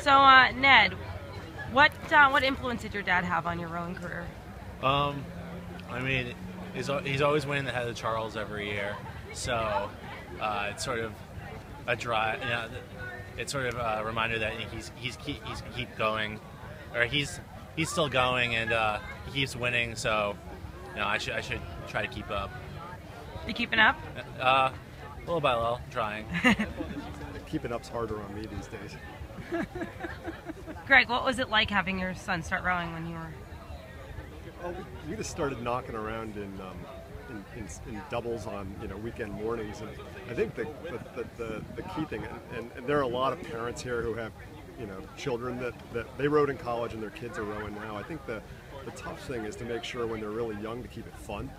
Ned, what influence did your dad have on your rowing career? I mean, he's always winning the head of Charles every year, so it's sort of a it's sort of a reminder that he's keep going, or he's still going, and he keeps winning. So, I should try to keep up. You keeping up? Little by little, trying. Keeping up's harder on me these days. Greg, what was it like having your son start rowing when you were? Well, we just started knocking around in doubles on weekend mornings, and I think the key thing, and there are a lot of parents here who have children that they rowed in college and their kids are rowing now. I think the tough thing is to make sure when they're really young to keep it fun.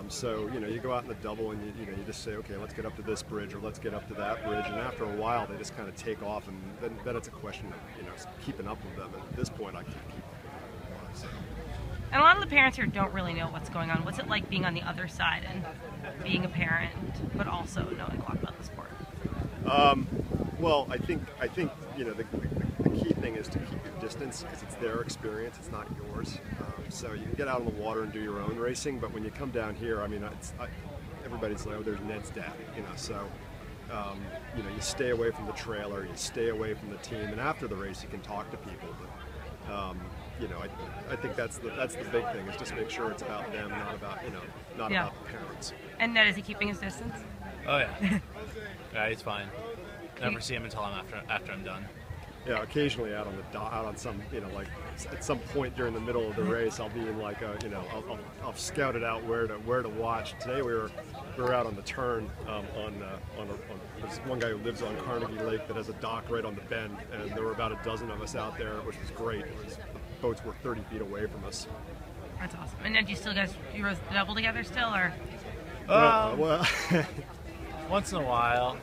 So you go out in the double and you just say, okay, let's get up to this bridge or let's get up to that bridge, and after a while they just kind of take off, and then it's a question of keeping up with them. And at this point, I can't keep up with them. So. And a lot of the parents here don't really know what's going on. What's it like being on the other side and being a parent, but also knowing a lot about the sport? Well, I think the key thing is to keep your distance, because it's their experience, it's not yours. So you can get out on the water and do your own racing, but when you come down here, I mean, everybody's like, oh, there's Ned's dad, so you stay away from the trailer, you stay away from the team, and after the race you can talk to people. But I think that's the big thing, is just make sure it's about them, not about about the parents. And Ned, is he keeping his distance? Oh yeah, yeah, he's fine. Never see him until after I'm done. Yeah, occasionally out on some like at some point during the middle of the race, I'll be in like I'll scout it out where to watch. Today we were out on the turn there's one guy who lives on Carnegie Lake that has a dock right on the bend, and there were about a dozen of us out there, which was great. The boats were 30 feet away from us. That's awesome. And then you row the double together still, or? Well, once in a while.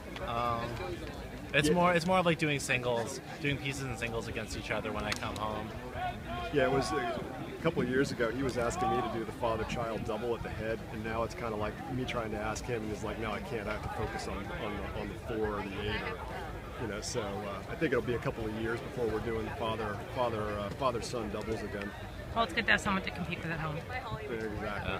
It's more of like doing pieces and singles against each other when I come home. Yeah, it was a couple of years ago. He was asking me to do the father-child double at the head, and now it's kind of like me trying to ask him, and he's like, no, I can't. I have to focus on the 4 or the 8, or, So I think it'll be a couple of years before we're doing father-son doubles again. Well, it's good to have someone to compete with at home. Exactly.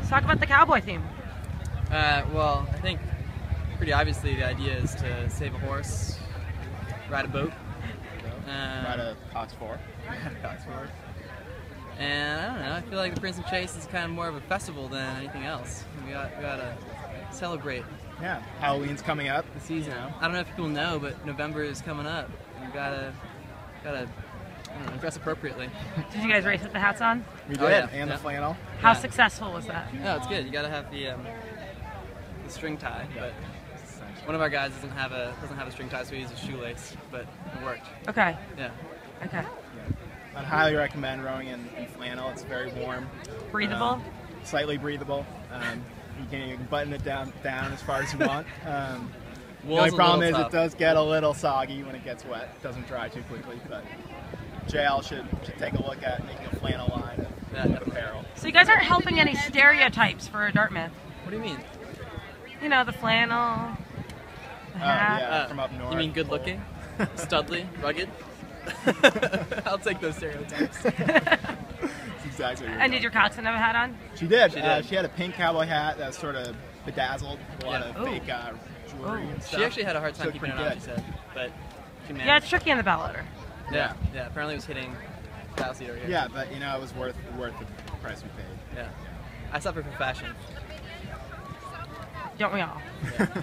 Talk about the cowboy theme. Well, I think pretty obviously the idea is to save a horse, ride a boat, ride a Cox 4. And I don't know, I feel like the Princeton Chase is kind of more of a festival than anything else. We gotta celebrate. Yeah, Halloween's coming up. The season. I don't know if people know, but November is coming up. We gotta I don't know, dress appropriately. Did you guys race with the hats on? We did, and the flannel. How successful was that? No, it's good. You gotta have the string tie, but one of our guys doesn't have a string tie, so we use a shoelace, but it worked. Okay. Yeah. Okay. Yeah. I'd highly recommend rowing in flannel. It's very warm. Breathable? Slightly breathable. You can button it down as far as you want. The only problem is it does get a little soggy when it gets wet. It doesn't dry too quickly, but JL should take a look at making a flannel line of apparel. So you guys aren't helping any stereotypes for Dartmouth? What do you mean? The flannel, the hat. Yeah, from up north. You mean good looking? Studly? Rugged? I'll take those stereotypes. That's exactly what And did your coxswain have a hat on? She did. She had a pink cowboy hat that was sort of bedazzled, a lot of fake jewelry and stuff. She actually had a hard time keeping it on, she said, but she managed. Yeah, it's tricky on the bow loader. Yeah. Apparently it was hitting bow seater here. Yeah, but it was worth the price we paid. Yeah. I suffer from fashion. Don't we all? Yeah.